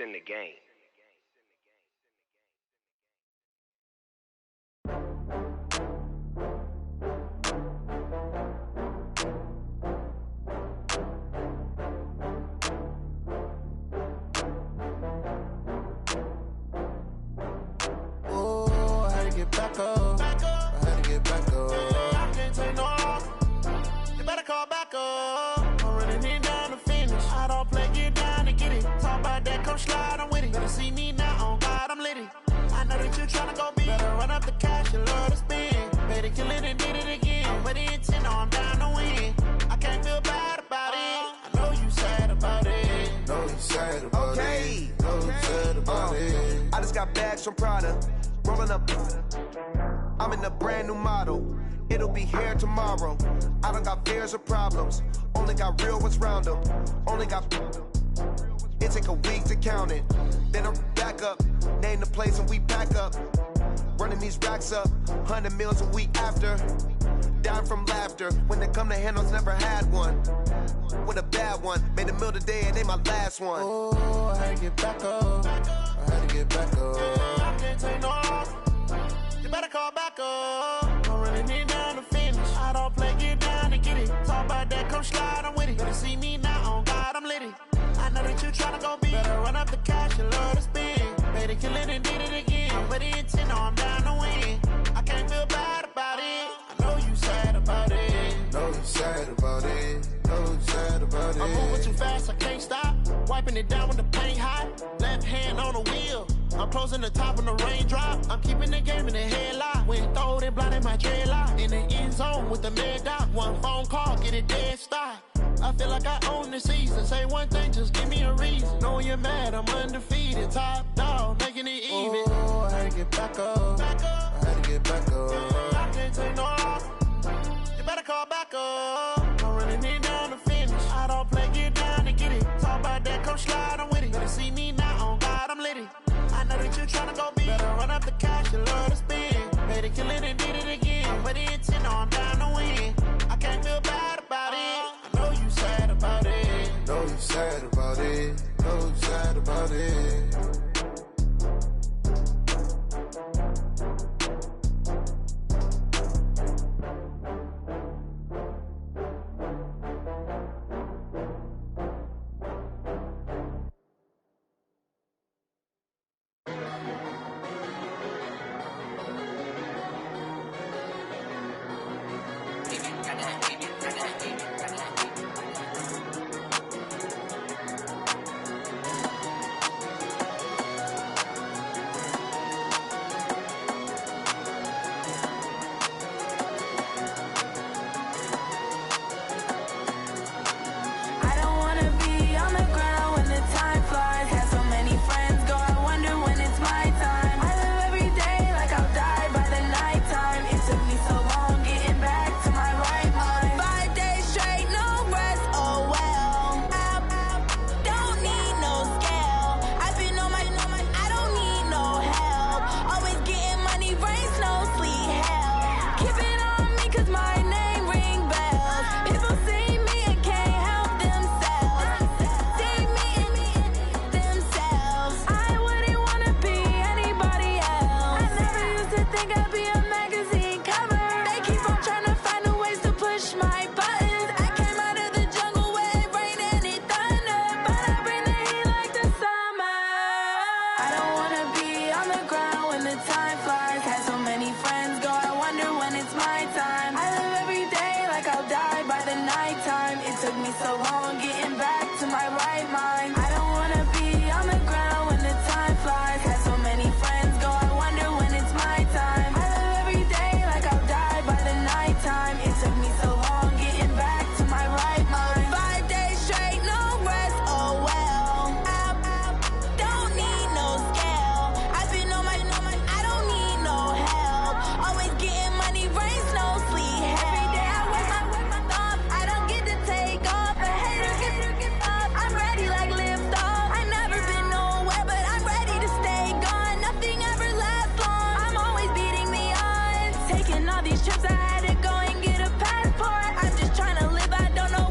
in the game. Oh, I had to get back up. I had to get back up. I can't take no loss. You better call back up. I'm running it down to finish. I don't play, get down and get it. Talk about that, come slide, I'm with it. Better see me now, on God, I'm litty. I know that you tryna go big. Better run up the cash, you love to spend. Better kill it and did it again. I'm with the intent, I'm down to win. I can't feel bad about it. I know you sad about it. Know you sad about it. Know you sad about it. I just got bags from Prada. Rolling up. I'm in a brand new model. It'll be here tomorrow. I don't got fears or problems. Only got real ones round them. Only got. It take a week to count it. Then I'm back up. Name the place and we pack up. Running these racks up. 100 meals a week after. Dying from laughter. When they come to handles, never had one. With a bad one. Made a meal today and they my last one. Oh, I had to get back up. I had to get back up. I can't take no loss. You better call back up. I'm running it down to finish. I don't play, get down and get it. Talk about that, come slide, I'm with it. Better see me now, on God, I'm litty. I know that you tryna go big. Better run up the cash, you love to spend. Better kill it and did it again. I'm with the intent, I'm down to win. I can't feel bad about it. I know you sad about it. Know you sad about it. Know you sad about it. I'm moving too fast, I can't stop. Wiping it down when the paint hot. Left hand on the wheel. I'm closing the top when the raindrop. I'm keeping the game in the headlock. When throwed and blinded my dreadlock. In the end zone with the mad dot. One phone call, get it dead stop. I feel like I own the season. Say one thing, just give me a reason. Knowing you're mad, I'm undefeated. Top dog, making it even. Oh, I had to get back up. I had to get back up. I can't take no loss. You better call back up. I'm running it down to finish. I don't play, get down and get it. Talk about that, come slide, I'm with it. Better see me now, on God, I'm litty. I know that you tryna go big. Better run up the cash, you love to spend. Better kill it and did it again. But the intent, I'm down to win. I can't feel bad about it. I know you sad about it. Know you sad about it. Know you sad about it.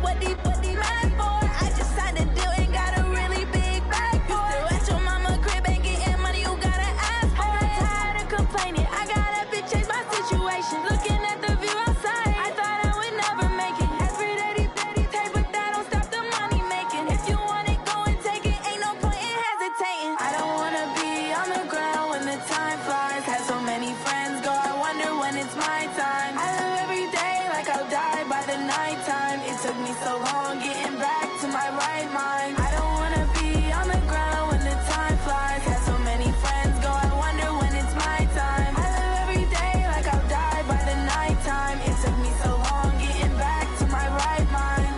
What these mad for? I just signed a deal and got a really big bag for it. so long getting back to my right mind. I don't wanna be on the ground when the time flies. Had so many friends go, I wonder when it's my time. I live every day like I'll die by the nighttime. It took me so long getting back to my right mind.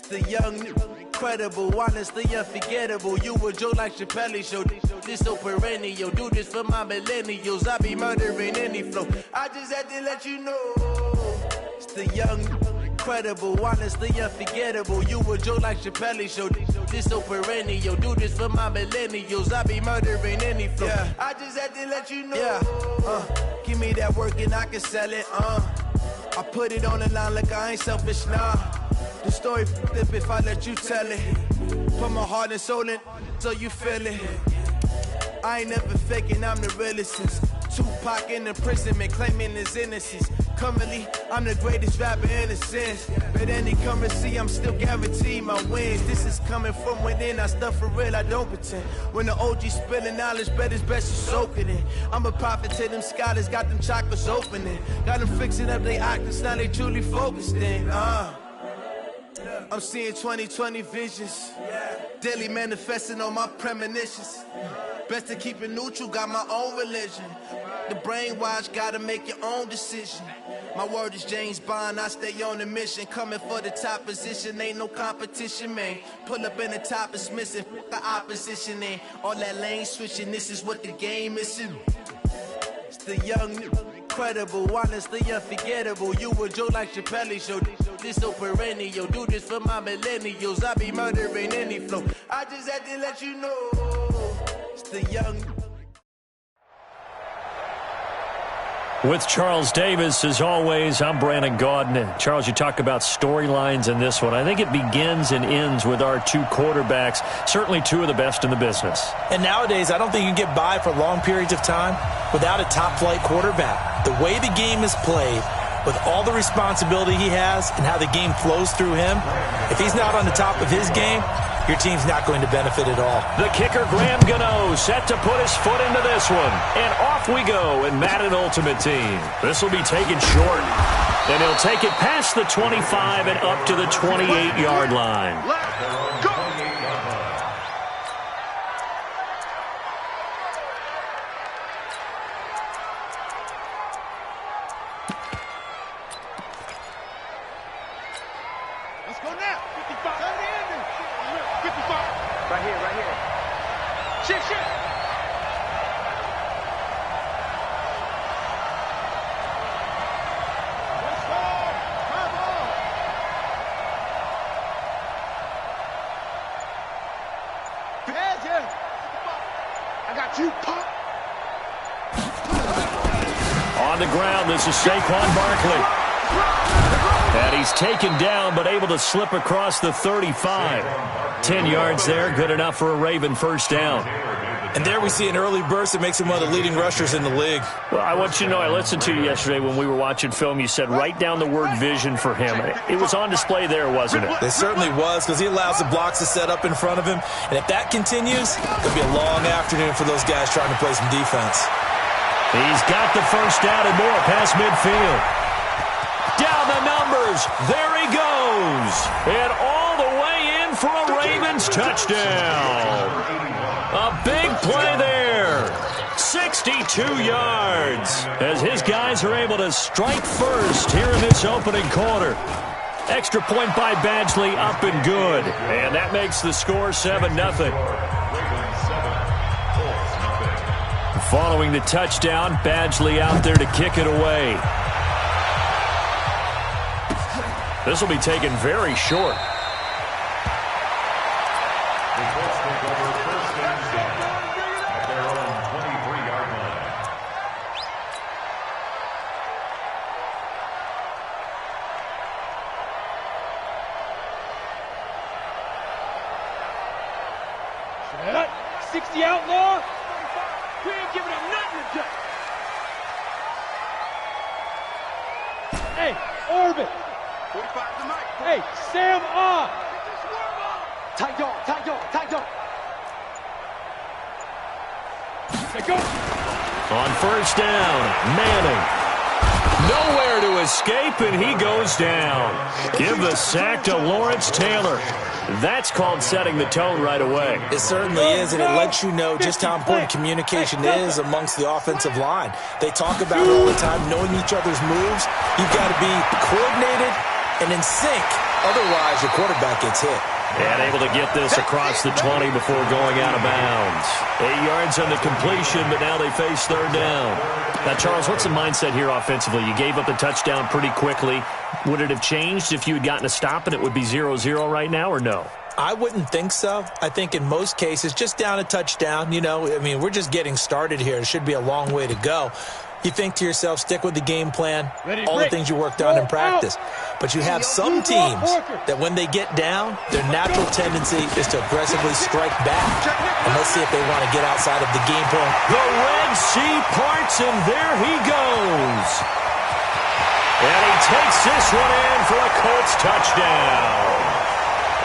The young, incredible, honestly unforgettable. You a Joe like Chappelle show. This so perennial. Do this for my millennials. I be murdering any flow. I just had to let you know. It's the young, incredible, honestly unforgettable. You a Joe like Chappelle show. This so perennial. Do this for my millennials. I be murdering any flow. Yeah. I just had to let you know. Yeah. Give me that work and I can sell it. I put it on the line like I ain't selfish, nah. The story flip if I let you tell it. Put my heart and soul in so you feel it. I ain't never faking, I'm the realest since Tupac in imprisonment, claiming his innocence. Currently, I'm the greatest rapper in a sense. But any currency, I'm still guaranteed my wins. This is coming from within, I stuff for real, I don't pretend. When the OG spilling knowledge, bet it's best you soak it in. I'm a prophet to them scholars, got them chakras opening. Got them fixing up they octaves, now they truly focused in. I'm seeing 2020 visions, daily manifesting on my premonitions. Best to keep it neutral, got my own religion. The brainwash, gotta make your own decision. My word is James Bond, I stay on a mission. Coming for the top position, ain't no competition, man. Pull up in the top is missing, the opposition in. All that lane switching, this is what the game is. It's the young, incredible, honestly unforgettable. You a Joe like Chappelle show. This so perennial. Do this for my millennials. I be murdering any flow. I just had to let you know. It's the young. With Charles Davis, as always, I'm Brandon Gaudin. Charles, you talk about storylines in this one. I think it begins and ends with our two quarterbacks, certainly two of the best in the business. And nowadays, I don't think you can get by for long periods of time without a top-flight quarterback. The way the game is played, with all the responsibility he has and how the game flows through him, if he's not on the top of his game, your team's not going to benefit at all. The kicker, Graham Gano, set to put his foot into this one. And off we go in Madden Ultimate Team. This will be taken short. And he'll take it past the 25 and up to the 28-yard line. Let's go! Let's go now. 55. Right here. Shit. Let's go. Come on. I got you, Pop. On the ground, this is Saquon Barkley. And he's taken down, but able to slip across the 35. 10 yards there, good enough for a Raven first down. And there we see an early burst that makes him one of the leading rushers in the league. Well, I want you to know, I listened to you yesterday when we were watching film. You said write down the word vision for him. It was on display there, wasn't it? It certainly was, because he allows the blocks to set up in front of him. And if that continues, it'll be a long afternoon for those guys trying to play some defense. He's got the first down and more past midfield. Down the numbers. There he goes. And all the way in for a Ravens touchdown. A big play there. 62 yards as his guys are able to strike first here in this opening quarter. Extra point by Badgley, up and good. And that makes the score 7-0. Following the touchdown, Badgley out there to kick it away. This will be taken very short. We ain't giving him nothing to do. Hey, Orbit. 45 to Mike. Hey, Sam off. Tight dog, tight dog, tight dog. Let's go. On first down, Manning. Nowhere to escape, and he goes down. Give the sack to Lawrence Taylor. That's called setting the tone right away. It certainly is, and it lets you know just how important communication is amongst the offensive line. They talk about it all the time, knowing each other's moves. You've got to be coordinated and in sync. Otherwise, your quarterback gets hit. And able to get this across the 20 before going out of bounds. 8 yards on the completion, but now they face third down. Now, Charles, what's the mindset here offensively? You gave up the touchdown pretty quickly. Would it have changed if you had gotten a stop and it would be 0-0 right now, or no? I wouldn't think so. I think in most cases, just down a touchdown, we're just getting started here. It should be a long way to go. You think to yourself, stick with the game plan, all the things you worked on in practice. But you have some teams that when they get down, their natural tendency is to aggressively strike back. And let's see if they want to get outside of the game plan. The Red Sea parts, and there he goes. And he takes this one in for a Colts touchdown.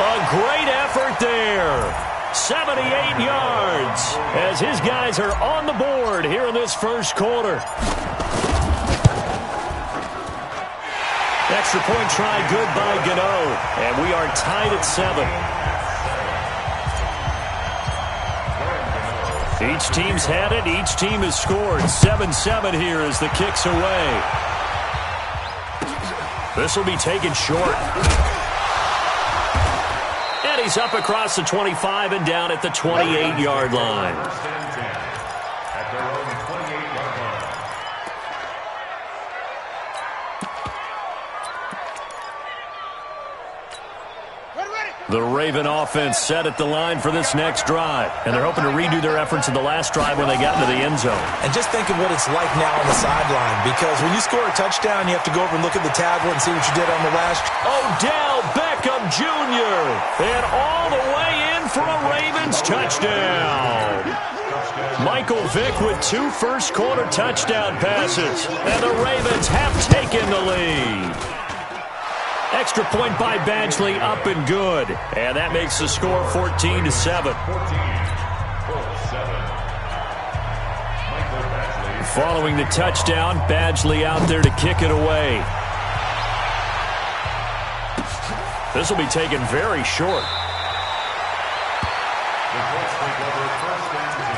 A great effort there. 78 yards as his guys are on the board here in this first quarter. Extra point try good by Gano, and we are tied at 7. Each team's had it. Each team has scored. 7-7 here as the kick's away. This will be taken short. And he's up across the 25 and down at the 28-yard line. The Raven offense set at the line for this next drive. And they're hoping to redo their efforts in the last drive when they got into the end zone. And just think of what it's like now on the sideline. Because when you score a touchdown, you have to go over and look at the tablet and see what you did on the last. Odell Beckham Jr. And all the way in for a Ravens touchdown. Michael Vick with 2 first-quarter touchdown passes. And the Ravens have taken the lead. Extra point by Badgley, up and good. And that makes the score 14-7. Following the touchdown, Badgley out there to kick it away. This will be taken very short. The Colts take over first and 10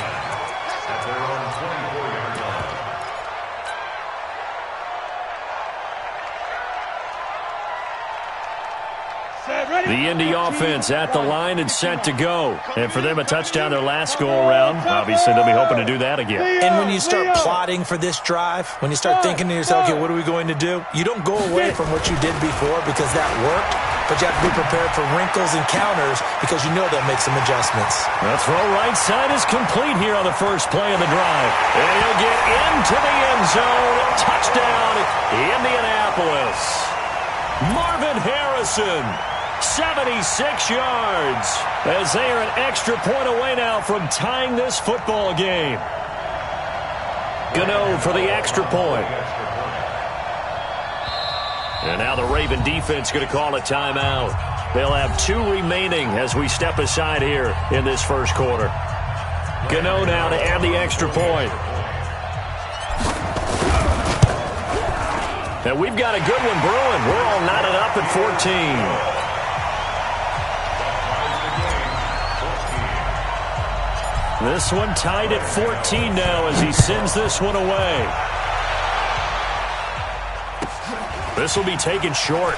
at their own 24-yard line. The Indy offense at the line and set to go. And for them, a touchdown their last go-around. Obviously, they'll be hoping to do that again. And when you start plotting for this drive, when you start thinking to yourself, okay, what are we going to do? You don't go away from what you did before because that worked, but you have to be prepared for wrinkles and counters because you know they'll make some adjustments. The throw right side is complete here on the first play of the drive. And he'll get into the end zone. Touchdown, Indianapolis. Marvin Harrison. 76 yards as they are an extra point away now from tying this football game. Gano for the extra point. And now the Raven defense going to call a timeout. They'll have 2 remaining as we step aside here in this first quarter. Gano now to add the extra point. And we've got a good one brewing. We're all knotted up at 14. This one tied at 14 now as he sends this one away. This will be taken short.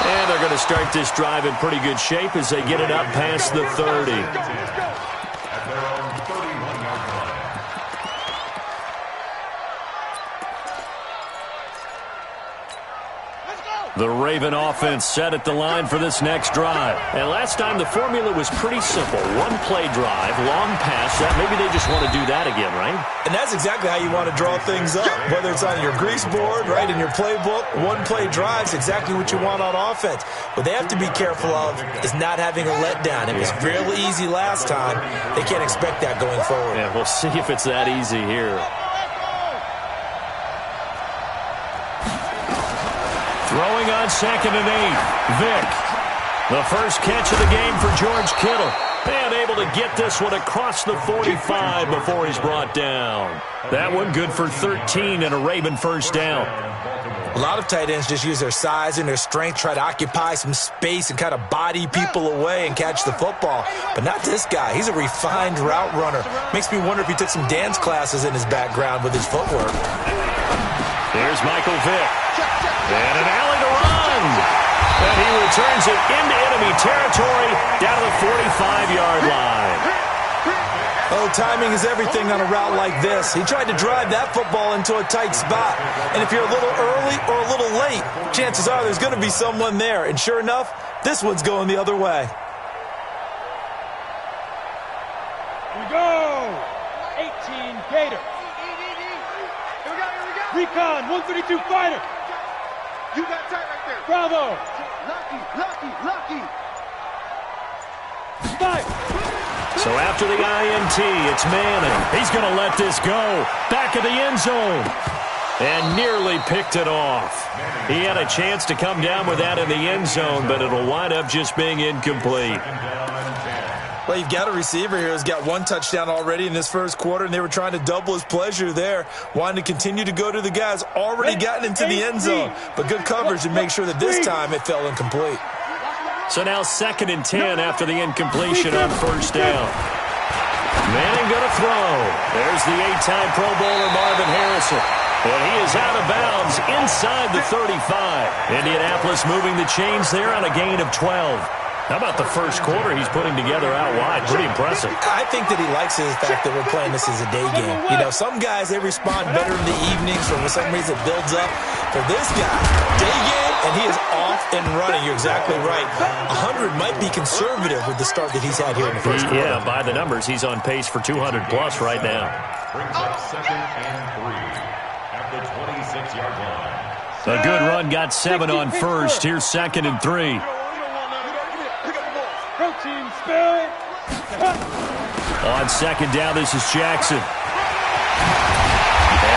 And they're going to start this drive in pretty good shape as they get it up past the 30. The Raven offense set at the line for this next drive. And last time the formula was pretty simple. One-play drive, long pass. Maybe they just want to do that again, right? And that's exactly how you want to draw things up. Whether it's on your grease board, right, in your playbook, one-play drive's exactly what you want on offense. What they have to be careful of is not having a letdown. It was real easy last time. They can't expect that going forward. Yeah, we'll see if it's that easy here. Throwing on 2nd and 8. Vick. The first catch of the game for George Kittle. And able to get this one across the 45 before he's brought down. That one good for 13 and a Raven first down. A lot of tight ends just use their size and their strength, try to occupy some space and kind of body people away and catch the football. But not this guy. He's a refined route runner. Makes me wonder if he took some dance classes in his background with his footwork. Here's Michael Vick. And an alley to run. And he returns it into enemy territory down to the 45-yard line. Oh, timing is everything on a route like this. He tried to drive that football into a tight spot. And if you're a little early or a little late, chances are there's going to be someone there. And sure enough, this one's going the other way. Here we go. 18 Gator. Here we go. Recon, 132 fighter. You got tight right there. Bravo. Lucky. Fire. So after the INT, it's Manning. He's going to let this go. Back of the end zone. And nearly picked it off. He had a chance to come down with that in the end zone, but it'll wind up just being incomplete. Well, you've got a receiver here who's got one touchdown already in this first quarter, and they were trying to double his pleasure there, wanting to continue to go to the guys already gotten into the end zone. But good coverage to make sure that this time it fell incomplete. So now 2nd and 10 after the incompletion on first down. Manning going to throw. There's the 8-time Pro Bowler Marvin Harrison. And he is out of bounds inside the 35. Indianapolis moving the chains there on a gain of 12. How about the first quarter he's putting together out wide? Pretty impressive. I think that he likes the fact that we're playing this as a day game. You know, some guys, they respond better in the evenings, for some reason it builds up. For this guy, day game, and he is off and running. You're exactly right. 100 might be conservative with the start that he's had here in the first quarter. Yeah, by the numbers, he's on pace for 200-plus right now. Brings up 2nd and 3 at the 26-yard line. A good run got 7 on first. Here's 2nd and 3. Protein spill. On 2nd down, this is Jackson. And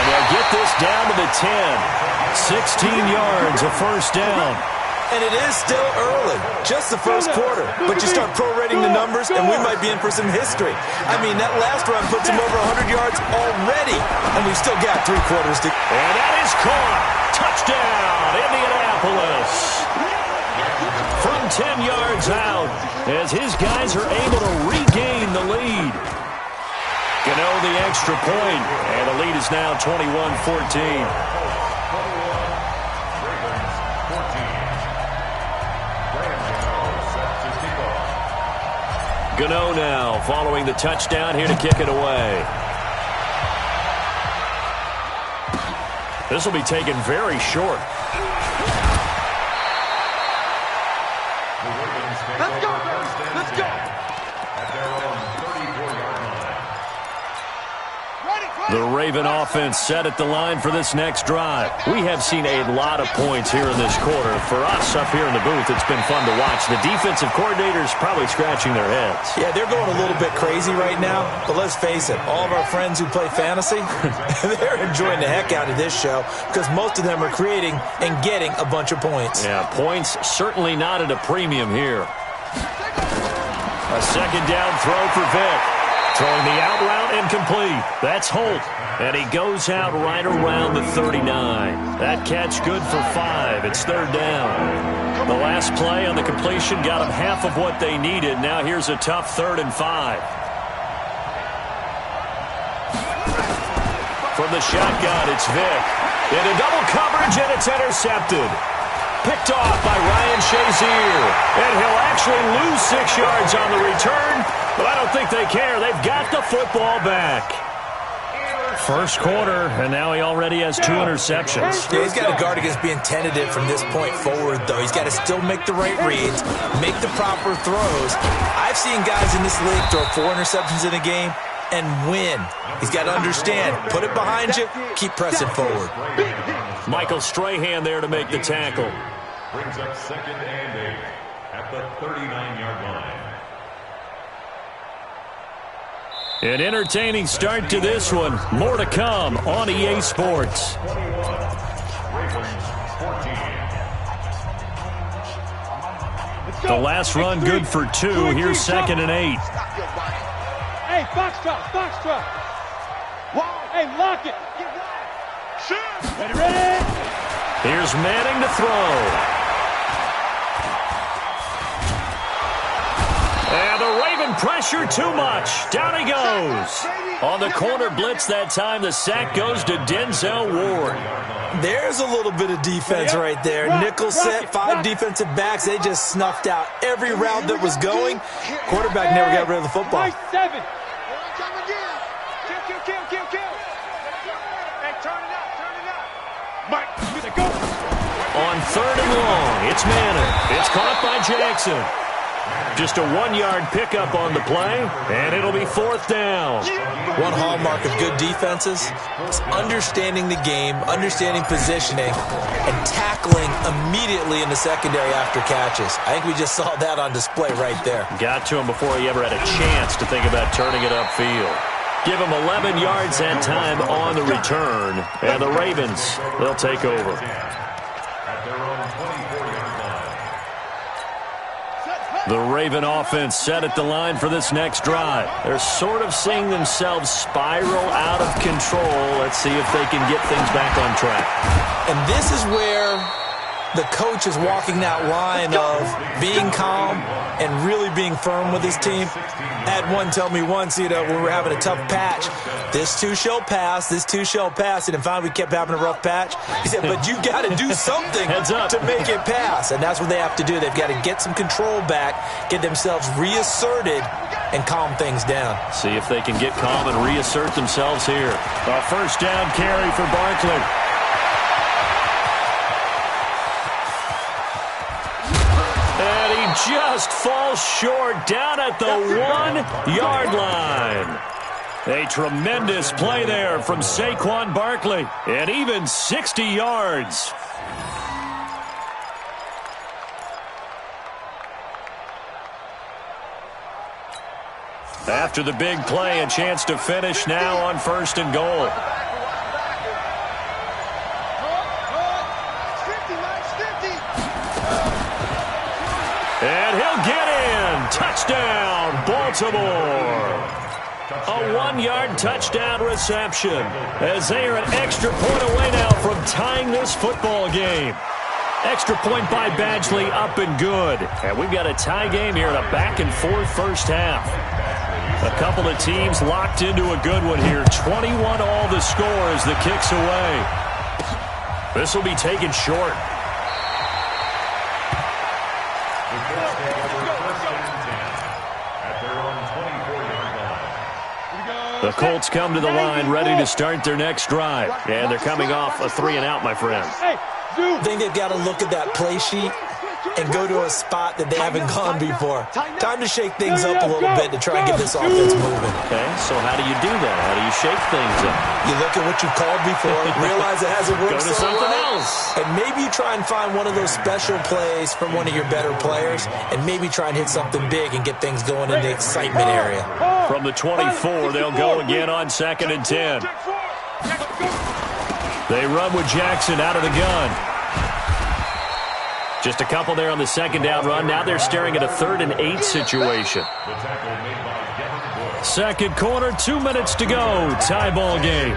they'll get this down to the 10. 16 yards, a first down. And it is still early, just the first quarter. But you start prorating the numbers, and we might be in for some history. I mean, that last run puts him over 100 yards already, and we've still got 3 quarters to... And that is caught. Touchdown, Indianapolis. From 10 yards out, as his guys are able to regain the lead. Gano the extra point, and the lead is now 21-14. Gano now following the touchdown here to kick it away. This will be taken very short. Let's go, let's go. At their own 34-yard line. The Raven offense set at the line for this next drive. We have seen a lot of points here in this quarter. For us up here in the booth, it's been fun to watch. The defensive coordinators probably scratching their heads. Yeah, they're going a little bit crazy right now, but let's face it, all of our friends who play fantasy, they're enjoying the heck out of this show because most of them are creating and getting a bunch of points. Yeah, points certainly not at a premium here. A 2nd down throw for Vick. Throwing the out route incomplete. That's Holt. And he goes out right around the 39. That catch good for 5. It's 3rd down. The last play on the completion got them half of what they needed. Now here's a tough 3rd and 5. From the shotgun, it's Vick. Into double coverage, and it's intercepted. Picked off by Ryan Shazier. And he'll actually lose 6 yards on the return. But I don't think they care. They've got the football back. First quarter, and now he already has 2 interceptions. Yeah, he's got to guard against being tentative from this point forward, though. He's got to still make the right reads, make the proper throws. I've seen guys in this league throw 4 interceptions in a game and win. He's got to understand, put it behind you, keep pressing forward. Michael Strahan there to make the tackle. Brings up 2nd and 8 at the 39-yard line. An entertaining start to this one. More to come on EA Sports. The last run good for 2. Here's 2nd and 8. Hey, foxtrot. Hey, lock it. Ready. Here's Manning to throw. And the Raven pressure too much. Down he goes. On the corner blitz that time, the sack goes to Denzel Ward. There's a little bit of defense right there. Nickel set, 5 defensive backs. They just snuffed out every route that was going. Quarterback never got rid of the football. Nice 7. Kill. Hey, turn it up. Mike, go. On 3rd and long, it's Manning. It's caught by Jackson. Just a 1-yard pickup on the play, and it'll be 4th down. One hallmark of good defenses is understanding the game, understanding positioning, and tackling immediately in the secondary after catches. I think we just saw that on display right there. Got to him before he ever had a chance to think about turning it upfield. Give him 11 yards that time on the return, and the Ravens, they'll take over. At their own 24-yard line. The Raven offense set at the line for this next drive. They're sort of seeing themselves spiral out of control. Let's see if they can get things back on track. And this is where the coach is walking that line of being calm and really being firm with his team. I had one tell me once, when we were having a tough patch, this too shall pass, and finally we kept having a rough patch. He said, but you got to do something to make it pass, and that's what they have to do. They've got to get some control back, get themselves reasserted, and calm things down. See if they can get calm and reassert themselves here. A 1st down carry for Barkley. Just falls short down at the 1-yard line. A tremendous play there from Saquon Barkley, and even 60 yards. After the big play, a chance to finish now on 1st and goal. And he'll get in. Touchdown, Baltimore. A 1-yard touchdown reception as they are an extra point away now from tying this football game. Extra point by Badgley, up and good. And we've got a tie game here in a back-and-forth first half. A couple of teams locked into a good one here. 21 all the score as the kick's away. This will be taken short. The Colts come to the line ready to start their next drive. And they're coming off a 3-and-out, my friend. I think they've got to look at that play sheet and go to a spot that they haven't gone before. Time to shake things up a little bit to try and get this offense moving. Okay, so how do you do that? How do you shake things up? You look at what you called before, realize it hasn't worked Go to something else. And maybe you try and find one of those special plays from one of your better players, and maybe try and hit something big and get things going in the excitement area. From the 24, they'll go again on 2nd and 10. They run with Jackson out of the gun. Just a couple there on the 2nd down run. Now they're staring at a 3rd and 8 situation. Second quarter, 2 minutes to go. Tie ball game.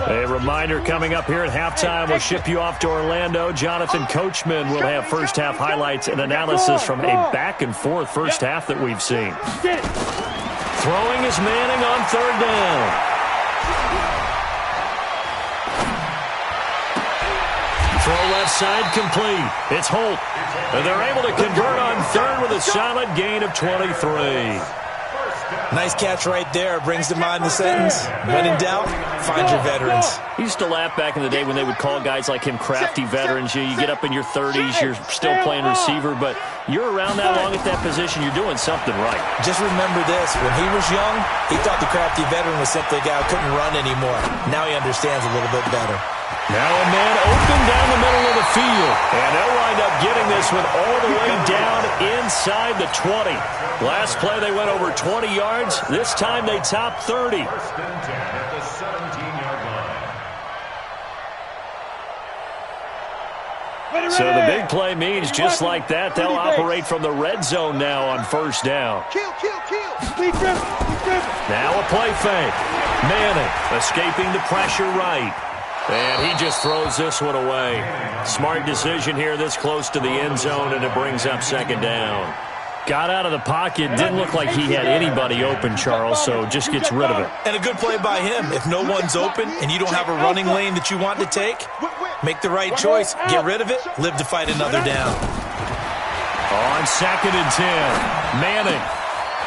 A reminder coming up here at halftime. We'll ship you off to Orlando. Jonathan Coachman will have first half highlights and analysis from a back-and-forth first half that we've seen. Throwing is Manning on 3rd down. Throw left side complete. It's Holt. And they're able to convert on 3rd with a solid gain of 23. Nice catch right there. Brings to mind the sentence, when in doubt, find your veterans. He used to laugh back in the day when they would call guys like him crafty veterans. You get up in your 30s, you're still playing receiver, but you're around that long at that position, you're doing something right. Just remember this. When he was young, he thought the crafty veteran was simply a guy who couldn't run anymore. Now he understands a little bit better. Now a man open down the middle of the field. And they'll wind up getting this one all the way down inside the 20. Last play they went over 20 yards. This time they topped 30. First and 10 at the 17-yard line. So the big play means just like that, they'll operate from the red zone now on first down. Now a play fake. Manning escaping the pressure right. And he just throws this one away. Smart decision here this close to the end zone, and it brings up second down. Got out of the pocket. Didn't look like he had anybody open, Charles, so just gets rid of it. And a good play by him. If no one's open and you don't have a running lane that you want to take, make the right choice. Get rid of it. Live to fight another down. On second and 10, Manning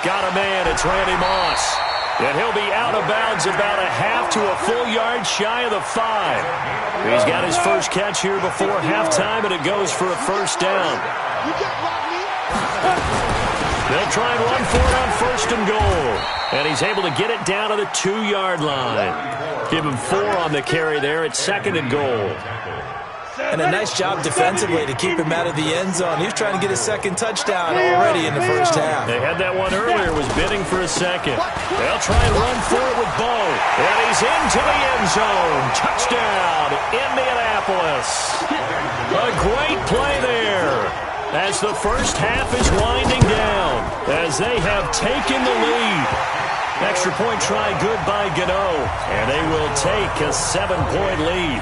got a man. It's Randy Moss. And he'll be out of bounds about a half to a full yard shy of the 5. He's got his first catch here before halftime, and it goes for a first down. They'll try and run for it on first and goal. And he's able to get it down to the 2-yard line. Give him 4 on the carry there at second and goal. And a nice job defensively to keep him out of the end zone. He was trying to get his second touchdown already in the first half. They had that one earlier, was bidding for a second. They'll try and run for it with Bo. And he's into the end zone. Touchdown, Indianapolis. A great play there as the first half is winding down, as they have taken the lead. Extra point try good by Gano, and they will take a 7-point lead.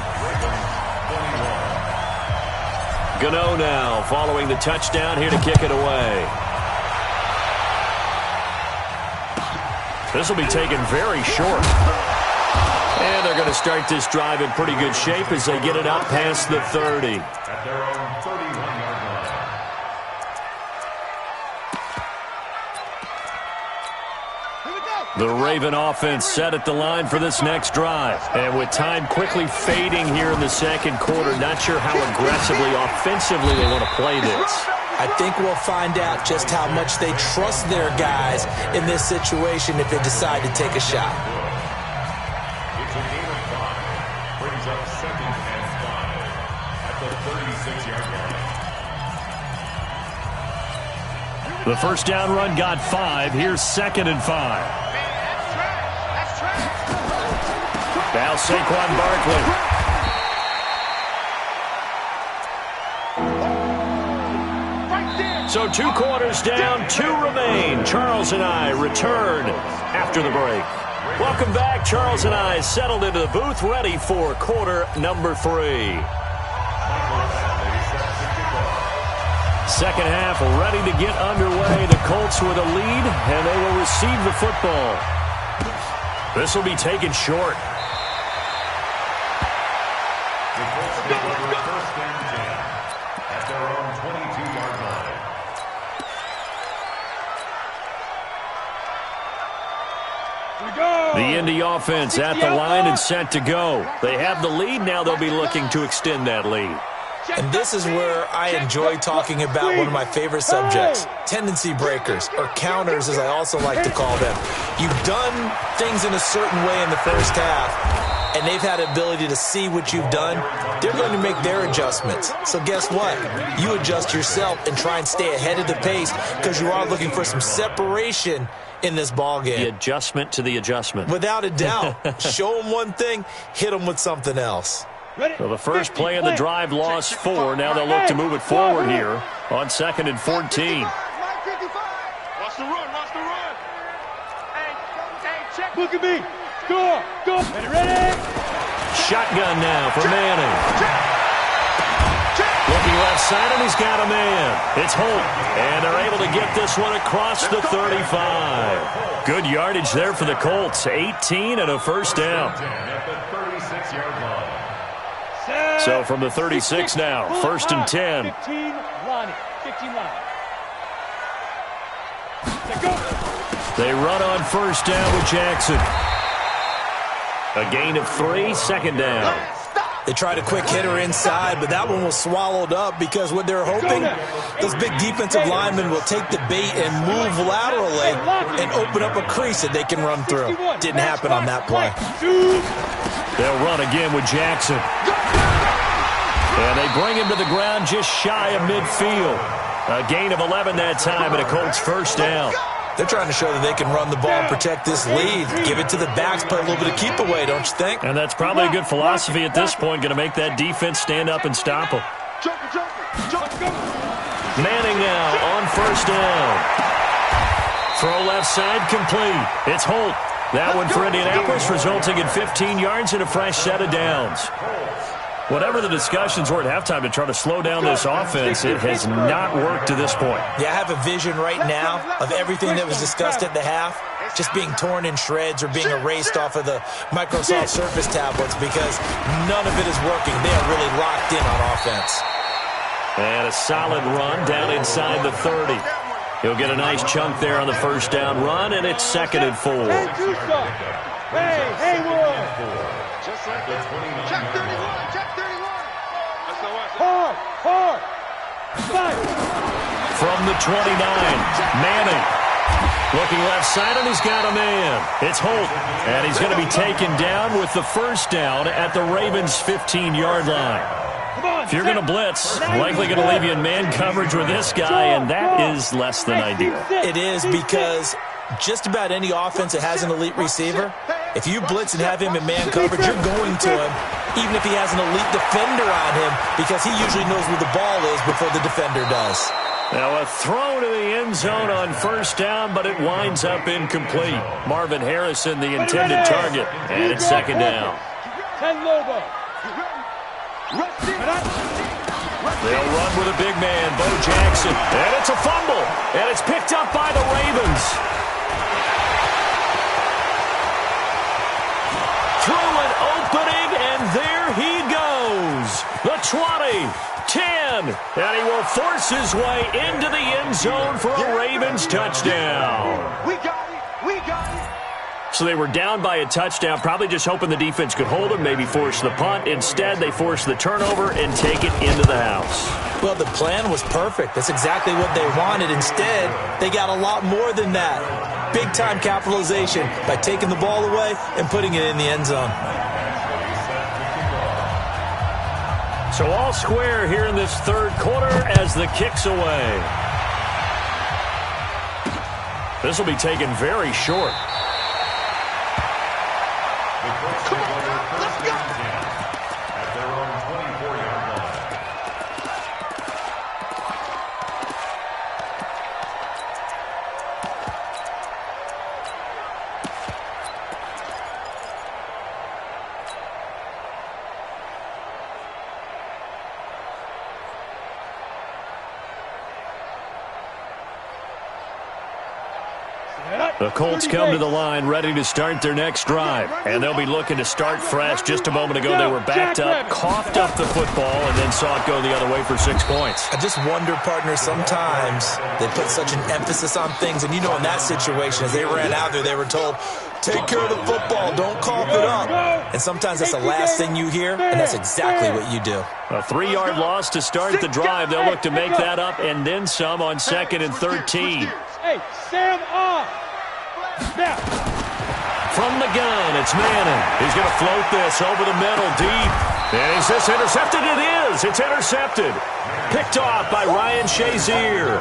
Gano now following the touchdown here to kick it away. This will be taken very short. And they're going to start this drive in pretty good shape as they get it out past the 30. At their own 31-yard line. The Raven offense set at the line for this next drive. And with time quickly fading here in the second quarter, not sure how aggressively, offensively they want to play this. I think we'll find out just how much they trust their guys in this situation if they decide to take a shot. It's a gain of 5. Brings up second and 5 at the 36-yard line. The first down run got 5. Here's second and 5. Now Saquon Barkley. So 2 quarters down, 2 remain. Charles and I return after the break. Welcome back. Charles and I settled into the booth, ready for quarter number 3. Second half ready to get underway. The Colts with a lead, and they will receive the football. This will be taken short. First and 10 at their own 22-yard line. The Indy offense at the line and set to go. They have the lead. Now they'll be looking to extend that lead. And this is where I enjoy talking about one of my favorite subjects, tendency breakers, or counters as I also like to call them. You've done things in a certain way in the first half, and they've had the ability to see what you've done. They're going to make their adjustments. So guess what? You adjust yourself and try and stay ahead of the pace because you are looking for some separation in this ball game. The adjustment to the adjustment. Without a doubt. Show them one thing, hit them with something else. So the first play of the drive lost 4. Now they'll look to move it forward here on second and 14. Watch the run, watch the run. Hey, check. Look at me. Go. Ready? Shotgun now for Manning. Looking left side, and he's got a man. It's Holt, and they're able to get this one across the 35. Good yardage there for the Colts. 18 and a first down. At the 36-yard line. So from the 36 now, first and 10. 15 line. Let's go. They run on first down with Jackson. A gain of 3, second down. They tried a quick hitter inside, but that one was swallowed up because what they're hoping, those big defensive linemen will take the bait and move laterally and open up a crease that they can run through. Didn't happen on that play. They'll run again with Jackson. And they bring him to the ground just shy of midfield. A gain of 11 that time and a Colts first down. They're trying to show that they can run the ball and protect this lead. Give it to the backs, play a little bit of keep away, don't you think? And that's probably a good philosophy at this point, going to make that defense stand up and stop them. Manning now on first down. Throw left side complete. It's Holt. That one for Indianapolis, resulting in 15 yards and a fresh set of downs. Whatever the discussions were at halftime to try to slow down this offense, it has not worked to this point. Yeah, I have a vision right now of everything that was discussed at the half just being torn in shreds or being erased off of the Microsoft Surface tablets because none of it is working. They are really locked in on offense. And a solid run down inside the 30. He'll get a nice chunk there on the first down run, and it's 2nd and 4. Hey, Haywood! Just like the 29. Check 31, check 31! Hard! Fight! From the 29, Manning. Looking left side, and he's got a man. It's Holt, and he's going to be taken down with the first down at the Ravens' 15-yard line. If you're going to blitz, likely going to leave you in man coverage with this guy, and that is less than ideal. It is because just about any offense that has an elite receiver, if you blitz and have him in man coverage, you're going to him, even if he has an elite defender on him, because he usually knows where the ball is before the defender does. Now a throw to the end zone on first down, but it winds up incomplete. Marvin Harrison, the intended target, and it's 2nd down. 10 Lobo. They'll run with a big man, Bo Jackson, and it's a fumble, and it's picked up by the Ravens. Through an opening, and there he goes. The 20, 10, and he will force his way into the end zone for a Ravens touchdown. We got it. So they were down by a touchdown, probably just hoping the defense could hold them, maybe force the punt. Instead, they force the turnover and take it into the house. Well, the plan was perfect. That's exactly what they wanted. Instead, they got a lot more than that. Big-time capitalization by taking the ball away and putting it in the end zone. So all square here in this third quarter as the kick's away. This will be taken very short. Come on, let's go! At their own 24-yard line. The Colts come to the line ready to start their next drive, and they'll be looking to start fresh. Just a moment ago, they were backed up, coughed up the football, and then saw it go the other way for 6 points. I just wonder, partner, sometimes they put such an emphasis on things, and you know in that situation, as they ran out there, they were told, take care of the football, don't cough it up. And sometimes that's the last thing you hear, and that's exactly what you do. A 3-yard loss to start the drive. They'll look to make that up and then some on 2nd and 13. Hey, Sam off. Now. From the gun, it's Manning. He's going to float this over the middle deep. And is this intercepted? It is. It's intercepted. Picked off by Ryan Shazier.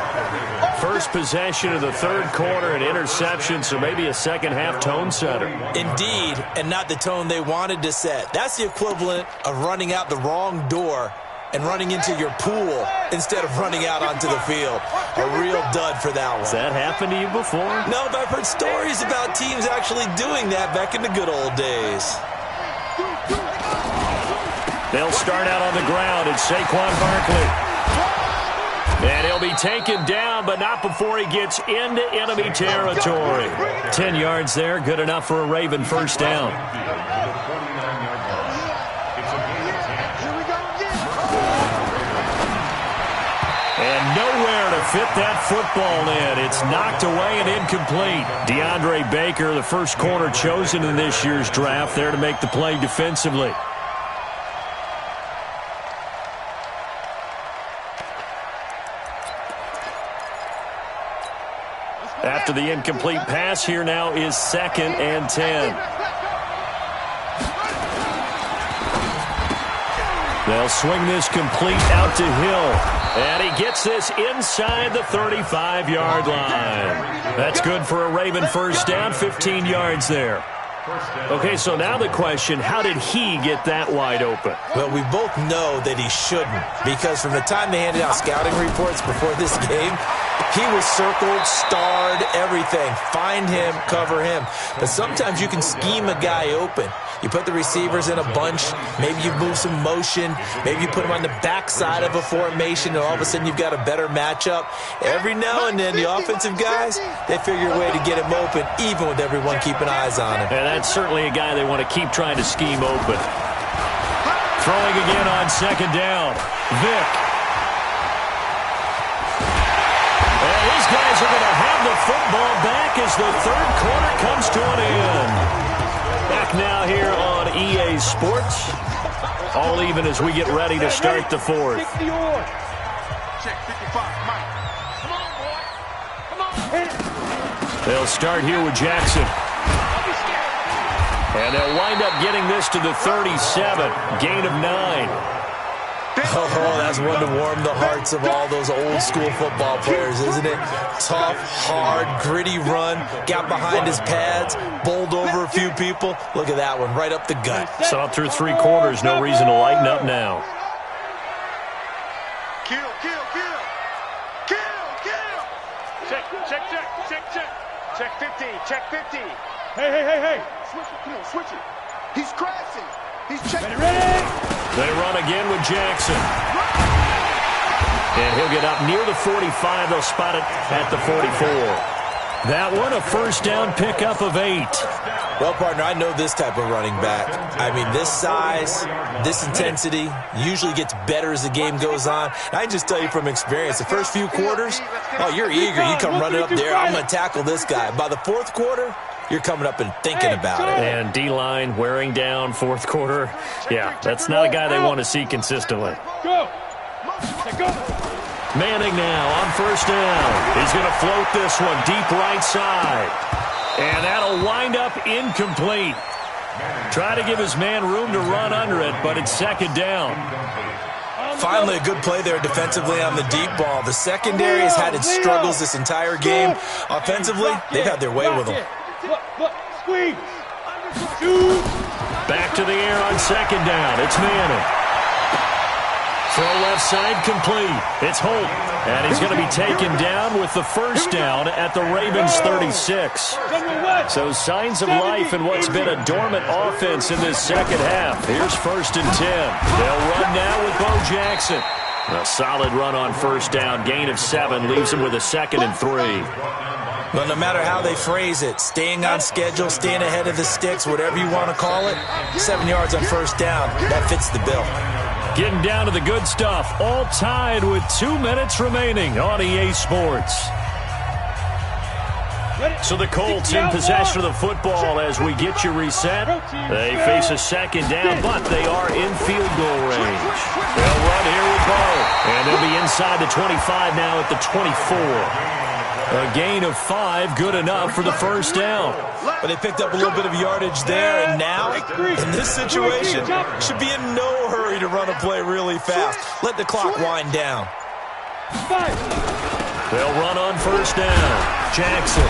First possession of the third quarter, an interception, so maybe a second-half tone setter. Indeed, and not the tone they wanted to set. That's the equivalent of running out the wrong door and running into your pool instead of running out onto the field. A real dud for that one. Has that happened to you before? No, but I've heard stories about teams actually doing that back in the good old days. They'll start out on the ground. It's Saquon Barkley. And he'll be taken down, but not before he gets into enemy territory. 10 yards there, good enough for a Raven first down. And nowhere to fit that football in. It's knocked away and incomplete. DeAndre Baker, the first corner chosen in this year's draft, there to make the play defensively. After the incomplete pass, here now is 2nd and 10. They'll swing this complete out to Hill. And he gets this inside the 35-yard line. That's good for a Raven first down, 15 yards there. Okay, so now the question, how did he get that wide open? Well, we both know that he shouldn't, because from the time they handed out scouting reports before this game, he was circled, starred, everything. Find him, cover him. But sometimes you can scheme a guy open. You put the receivers in a bunch. Maybe you move some motion. Maybe you put them on the backside of a formation, and all of a sudden you've got a better matchup. Every now and then, the offensive guys, they figure a way to get him open, even with everyone keeping eyes on him. And that's certainly a guy they want to keep trying to scheme open. Throwing again on 2nd down. Vick. And these guys are going to have the football back as the 3rd quarter comes to an end. Back now here on EA Sports. All even as we get ready to start the 4th. Check 55, Mike. Come on, boy. Come on. They'll start here with Jackson. And they'll wind up getting this to the 37. Gain of 9. Oh, that's one to warm the hearts of all those old school football players, isn't it? Tough, hard, gritty run, got behind his pads, bowled over a few people. Look at that one, right up the gut. Saw through 3 quarters, no reason to lighten up now. Kill, kill, kill. Kill, kill. Check, check, check, check, check. Check 50, check 50. Hey. Switch it, come on, switch it. He's crashing. He's checking. Ready. They run again with Jackson. And he'll get up near the 45. They'll spot it at the 44. That one, a first down pickup of 8. Well, partner, I know this type of running back. I mean, this size, this intensity usually gets better as the game goes on. And I can just tell you from experience, the first few quarters, oh, you're eager. You come running up there. I'm going to tackle this guy. By the 4th quarter, you're coming up and thinking about it. And D-line wearing down 4th quarter. Yeah, that's not a guy they want to see consistently. Go. Manning now on first down. He's going to float this one deep right side. And that'll wind up incomplete. Try to give his man room to run under it, but it's 2nd down. Finally, a good play there defensively on the deep ball. The secondary has had its struggles this entire game. Offensively, they've had their way with them. Squeeze. Back to the air on 2nd down. It's Manning. Throw left side complete. It's Holt. And he's going to be taken down with the first down at the Ravens 36. So signs of life in what's been a dormant offense in this 2nd half. Here's 1st and 10. They'll run now with Bo Jackson. A solid run on first down. Gain of 7 leaves him with a 2nd and 3. Well, no matter how they phrase it, staying on schedule, staying ahead of the sticks, whatever you want to call it, 7 yards on first down, that fits the bill. Getting down to the good stuff, all tied with 2 minutes remaining on EA Sports. So the Colts in possession of the football as we get you reset. They face a 2nd down, but they are in field goal range. They'll run here with Bo, and they'll be inside the 25 now at the 24. A gain of 5, good enough for the first down. But they picked up a little bit of yardage there, and now, in this situation, should be in no hurry to run a play really fast. Let the clock wind down. They'll run on first down. Jackson.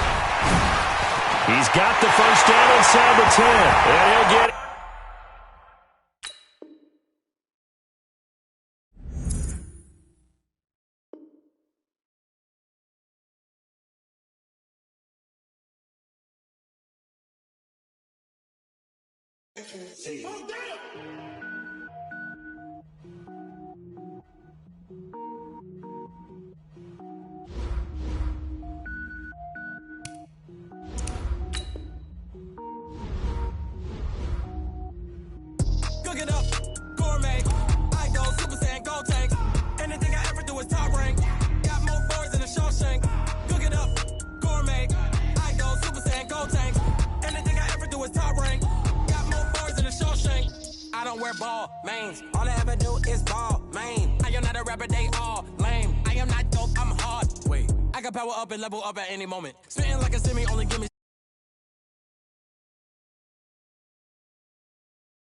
He's got the first down inside the 10, and he'll get it. Cook it up, gourmet. I go Super Saiyan, go tank. Anything I ever do is top rank. Got more boys than a show. ball, mains. All I ever do is ball, main. I am not a rapper, they all lame. I am not dope, I'm hard. Wait, I can power up and level up at any moment. Spitting like a semi, only give me